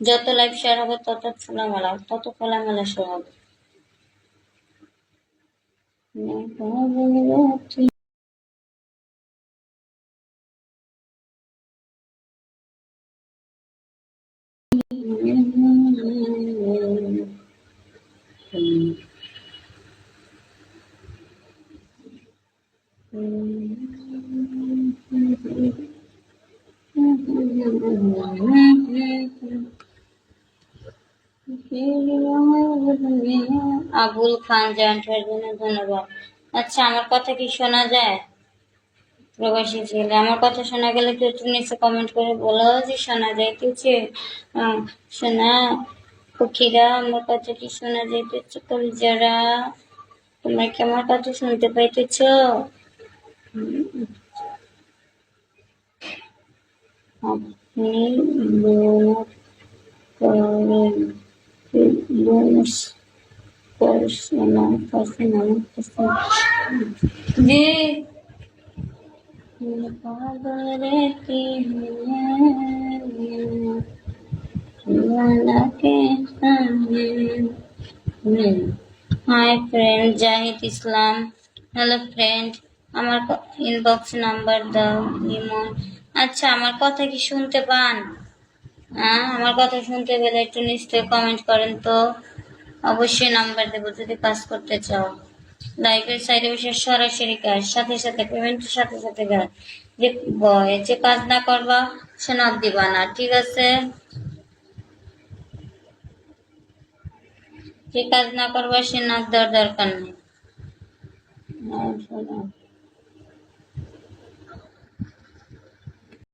যত live share হবে তত খোলামেলা শো হবে। আবুল খান জয়েন্ট হওয়ার জন্য ধন্যবাদ। আচ্ছা, আমার কথা কি শোনা যায়? প্রবাসী ছেলে, আমার কথা শোনা গেলে কেউ একটু নিচে কমেন্ট করে বলো যে শোনা যাইতেছে। শোনা পক্ষীরা, আমার কথা কি শোনা যাইতেছে? কলিজারা, তোমরা কি আমার কথা শুনতে পাইতেছ? আপনি বোনাস করেন, বোনাস করছেন আমার কাছে জি হাই ফ্রেন্ড জাহিদ ইসলাম। হ্যালো ফ্রেন্ড, আমার ইনবক্স নাম্বার দাও ইমন। আচ্ছা, আমার কথা কি শুনতে পান? আমার কথা শুনতে পেলে একটু নিশ্চয়ই কমেন্ট করেন তো। অবশ্যই নাম্বার দেবো যদি কাজ করতে চাও। লাইভের সাইডে বসে সরাসরি কাজ, সাথে সাথে পেমেন্টের সাথে সাথে কাজ। যে কাজ না করবা সে নক দিবা না, ঠিক আছে? যে কাজ না করবা সে নক দেওয়ার দরকার নেই।